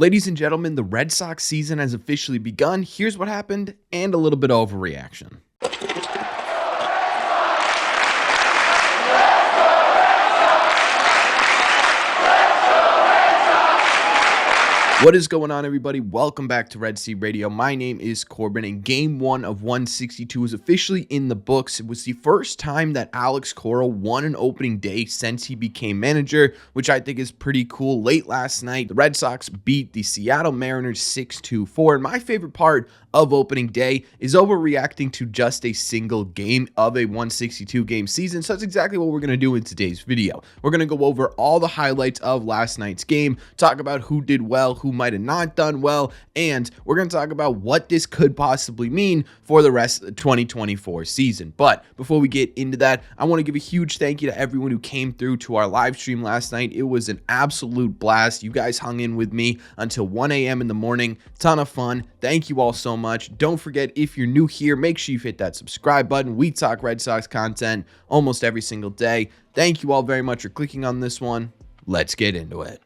Ladies and gentlemen, the Red Sox season has officially begun. Here's what happened and a little bit of overreaction. What is going on, everybody? Welcome back to Red Sea Radio. My name is Corbin, and Game 1 of 162 is officially in the books. It was the first time that Alex Cora won an opening day since he became manager, which I think is pretty cool. Late last night, the Red Sox beat the Seattle Mariners 6-4, and my favorite part of opening day is overreacting to just a single game of a 162 game season. So that's exactly what we're going to do in today's video. We're going to go over all the highlights of last night's game, talk about who did well, who might have not done well, and we're going to talk about what this could possibly mean for the rest of the 2024 season. But before we get into that, I want to give a huge thank you to everyone who came through to our live stream last night. It was an absolute blast. You guys hung in with me until 1 a.m. in the morning. Ton of fun. Thank you all so much. Don't forget, if you're new here, make sure you hit that subscribe button. We talk Red Sox content almost every single day. Thank you all very much for clicking on this one. Let's get into it.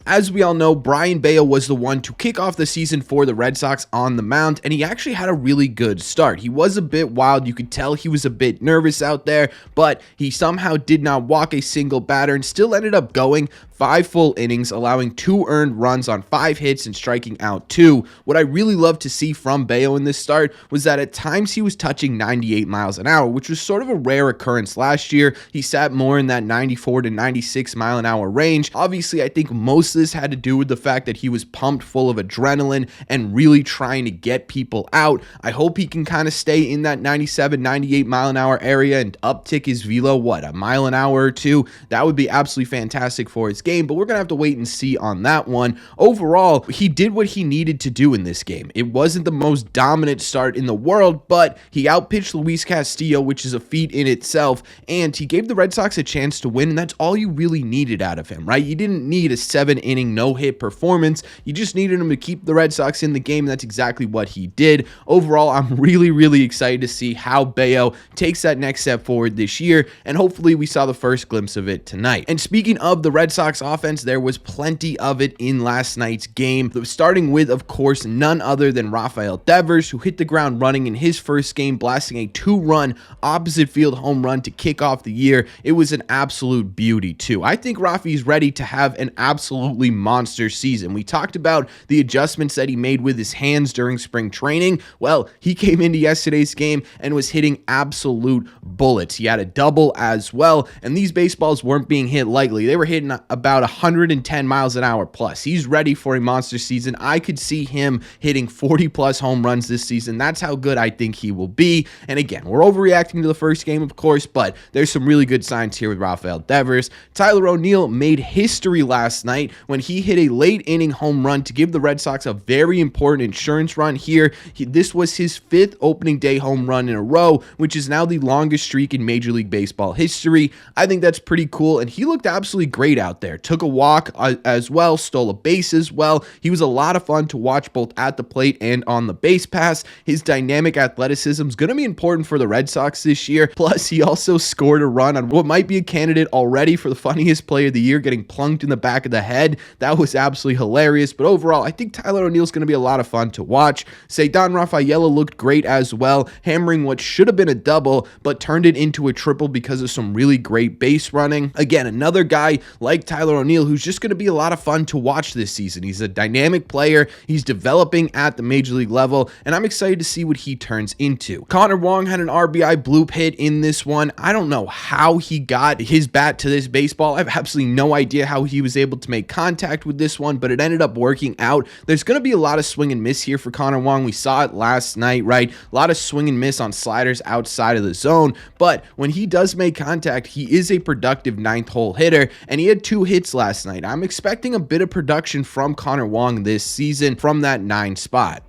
As we all know, Brayan Bello was the one to kick off the season for the Red Sox on the mound, and he actually had a really good start. He was a bit wild. You could tell he was a bit nervous out there, but he somehow did not walk a single batter and still ended up going 5 full innings, allowing 2 earned runs on 5 hits and striking out 2. What I really loved to see from Bello in this start was that at times he was touching 98 miles an hour, which was sort of a rare occurrence last year. He sat more in that 94 to 96 mile an hour range. Obviously, I think most of this had to do with the fact that he was pumped full of adrenaline and really trying to get people out. I hope he can kind of stay in that 97, 98 mile an hour area and uptick his velo, a mile an hour or 2. That would be absolutely fantastic for his game, but we're going to have to wait and see on that one. Overall, he did what he needed to do in this game. It wasn't the most dominant start in the world, but he outpitched Luis Castillo, which is a feat in itself, and he gave the Red Sox a chance to win, and that's all you really needed out of him, right? You didn't need a 7-inning no-hit performance. You just needed him to keep the Red Sox in the game, and that's exactly what he did. Overall, I'm really excited to see how Bello takes that next step forward this year, and hopefully we saw the first glimpse of it tonight. And speaking of the Red Sox offense, there was plenty of it in last night's game, starting with, of course, none other than Rafael Devers, who hit the ground running in his first game, blasting a 2-run opposite field home run to kick off the year. It was an absolute beauty, too. I think Rafi's ready to have an absolutely monster season. We talked about the adjustments that he made with his hands during spring training. Well, he came into yesterday's game and was hitting absolute bullets. He had a double as well, and these baseballs weren't being hit lightly. They were hitting about 110 miles an hour plus. He's ready for a monster season. I could see him hitting 40 plus home runs this season. That's how good I think he will be. And again, we're overreacting to the first game, of course, but there's some really good signs here with Rafael Devers. Tyler O'Neill made history last night when he hit a late inning home run to give the Red Sox a very important insurance run here. This was his 5th opening day home run in a row, which is now the longest streak in Major League Baseball history. I think that's pretty cool, and he looked absolutely great out there. Took a walk as well, stole a base as well. He was a lot of fun to watch both at the plate and on the base pass. His dynamic athleticism is going to be important for the Red Sox this year. Plus, he also scored a run on what might be a candidate already for the funniest play of the year, getting plunked in the back of the head. That was absolutely hilarious. But overall, I think Tyler O'Neill's going to be a lot of fun to watch. Ceddanne Rafaela looked great as well, hammering what should have been a double, but turned it into a triple because of some really great base running. Again, another guy like Tyler O'Neill who's just going to be a lot of fun to watch this season. He's a dynamic player. He's developing at the major league level, and I'm excited to see what he turns into. Connor Wong had an RBI bloop hit in this one. I don't know how he got his bat to this baseball. I have absolutely no idea how he was able to make contact with this one, but it ended up working out. There's going to be a lot of swing and miss here for Connor Wong. We saw it last night, right? A lot of swing and miss on sliders outside of the zone, but when he does make contact, he is a productive 9th hole hitter, and he had 2 hits last night. I'm expecting a bit of production from Connor Wong this season from that 9 spot.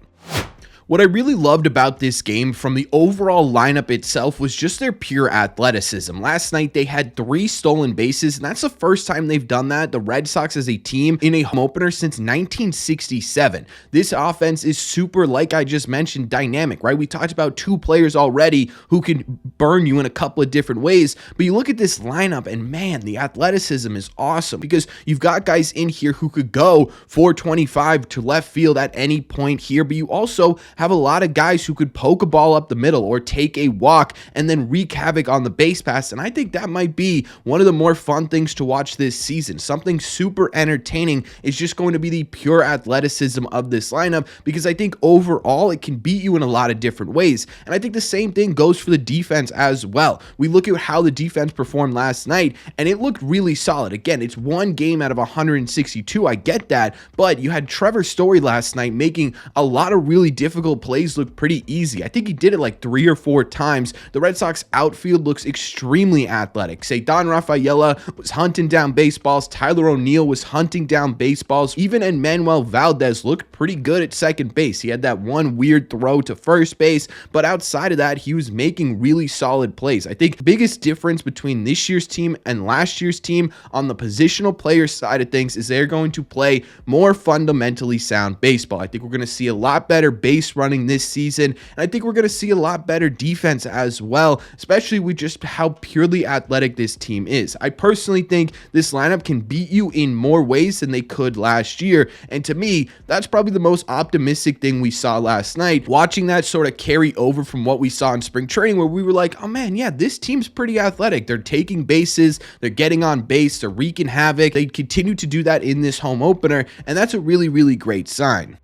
What I really loved about this game from the overall lineup itself was just their pure athleticism. Last night, they had 3 stolen bases, and that's the first time they've done that, the Red Sox as a team, in a home opener since 1967. This offense is super, like I just mentioned, dynamic, right? We talked about 2 players already who can burn you in a couple of different ways, but you look at this lineup, and man, the athleticism is awesome because you've got guys in here who could go 425 to left field at any point here, but you also have a lot of guys who could poke a ball up the middle or take a walk and then wreak havoc on the base pass. And I think that might be one of the more fun things to watch this season. Something super entertaining is just going to be the pure athleticism of this lineup, because I think overall it can beat you in a lot of different ways. And I think the same thing goes for the defense as well. We look at how the defense performed last night and it looked really solid. Again, it's 1 game out of 162. I get that, but you had Trevor Story last night making a lot of really difficult plays look pretty easy. I think he did it like 3 or 4 times. The Red Sox outfield looks extremely athletic. Say Don Rafaela was hunting down baseballs. Tyler O'Neill was hunting down baseballs. Even Enmanuel Valdez looked pretty good at second base. He had that one weird throw to first base, but outside of that, he was making really solid plays. I think the biggest difference between this year's team and last year's team on the positional player side of things is they're going to play more fundamentally sound baseball. I think we're going to see a lot better base running this season, and I think we're going to see a lot better defense as well, especially with just how purely athletic this team is. I personally think this lineup can beat you in more ways than they could last year, and to me, that's probably the most optimistic thing we saw last night, watching that sort of carry over from what we saw in spring training, where we were like, oh man, yeah, this team's pretty athletic. They're taking bases, they're getting on base, they're wreaking havoc. They continue to do that in this home opener, and that's a really, really great sign.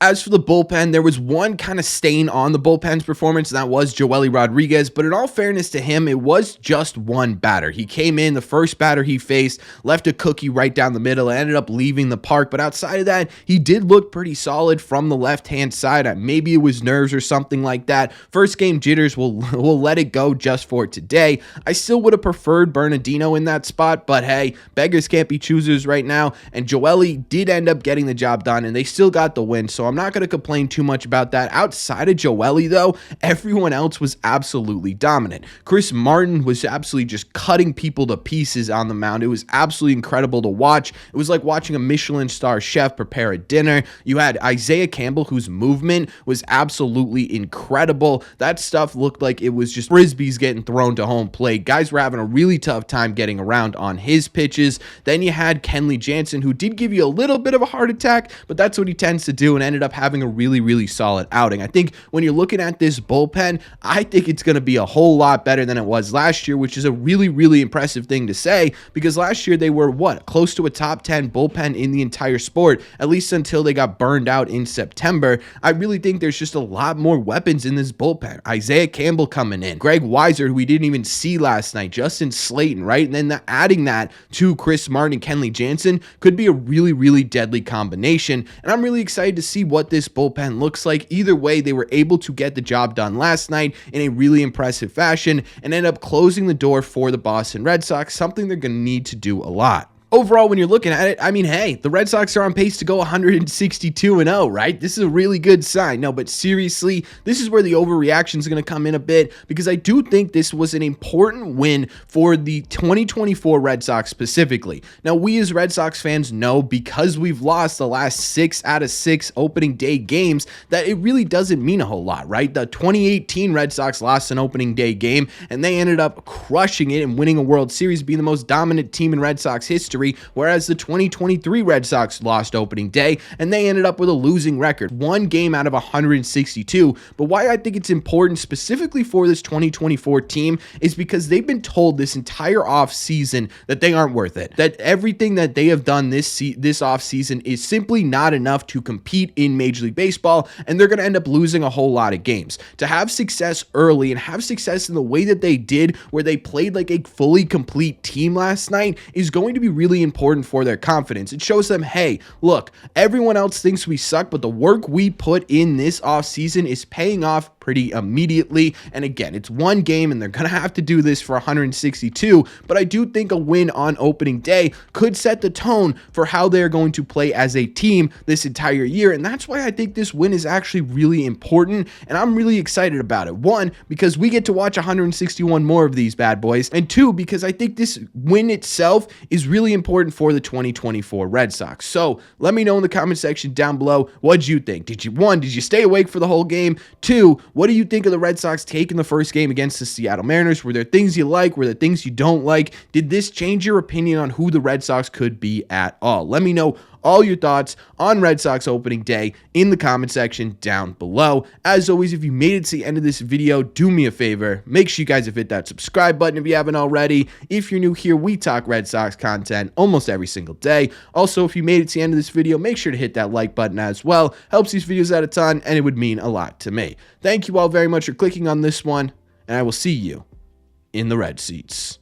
As for the bullpen, there was one kind of stain on the bullpen's performance, and that was Joely Rodriguez, but in all fairness to him, it was just one batter. He came in, the first batter he faced, left a cookie right down the middle, and ended up leaving the park, but outside of that, he did look pretty solid from the left-hand side. Maybe it was nerves or something like that. First game jitters, we'll let it go just for today. I still would have preferred Bernardino in that spot, but hey, beggars can't be choosers right now, and Joely did end up getting the job done, and they still got the win, so I'm not going to complain too much about that. Outside of Joely, though, everyone else was absolutely dominant. Chris Martin was absolutely just cutting people to pieces on the mound. It was absolutely incredible to watch. It was like watching a Michelin star chef prepare a dinner. You had Isaiah Campbell, whose movement was absolutely incredible. That stuff looked like it was just frisbees getting thrown to home plate. Guys were having a really tough time getting around on his pitches. Then you had Kenley Jansen, who did give you a little bit of a heart attack, but that's what he tends to do, and ended up having a really, really solid outing. I think when you're looking at this bullpen, I think it's going to be a whole lot better than it was last year, which is a really, really impressive thing to say, because last year they were, close to a top 10 bullpen in the entire sport, at least until they got burned out in September. I really think there's just a lot more weapons in this bullpen. Isaiah Campbell coming in, Greg Weiser, who we didn't even see last night, Justin Slayton, right? And then adding that to Chris Martin and Kenley Jansen could be a really, really deadly combination, and I'm really excited to see what this bullpen looks like. Either way, they were able to get the job done last night in a really impressive fashion and end up closing the door for the Boston Red Sox, something they're going to need to do a lot. Overall, when you're looking at it, I mean, hey, the Red Sox are on pace to go 162-0, right? This is a really good sign. No, but seriously, this is where the overreaction is going to come in a bit, because I do think this was an important win for the 2024 Red Sox specifically. Now, we as Red Sox fans know, because we've lost the last 6 out of 6 opening day games, that it really doesn't mean a whole lot, right? The 2018 Red Sox lost an opening day game, and they ended up crushing it and winning a World Series, being the most dominant team in Red Sox history. Whereas the 2023 Red Sox lost opening day, and they ended up with a losing record, 1 game out of 162. But why I think it's important specifically for this 2024 team is because they've been told this entire offseason that they aren't worth it, that everything that they have done this offseason is simply not enough to compete in Major League Baseball, and they're going to end up losing a whole lot of games. To have success early and have success in the way that they did, where they played like a fully complete team last night, is going to be really important for their confidence. It shows them, hey, look, everyone else thinks we suck, but the work we put in this offseason is paying off pretty immediately. And again, it's one game and they're going to have to do this for 162, but I do think a win on opening day could set the tone for how they're going to play as a team this entire year. And that's why I think this win is actually really important. And I'm really excited about it. One, because we get to watch 161 more of these bad boys. And two, because I think this win itself is really important for the 2024 Red Sox. So let me know in the comment section down below, what'd you think? Did you stay awake for the whole game? Two, what do you think of the Red Sox taking the first game against the Seattle Mariners? Were there things you like? Were there things you don't like? Did this change your opinion on who the Red Sox could be at all? Let me know all your thoughts on Red Sox opening day in the comment section down below. As always, if you made it to the end of this video, do me a favor. Make sure you guys have hit that subscribe button if you haven't already. If you're new here, we talk Red Sox content almost every single day. Also, if you made it to the end of this video, make sure to hit that like button as well. Helps these videos out a ton, and it would mean a lot to me. Thank you all very much for clicking on this one, and I will see you in the red seats.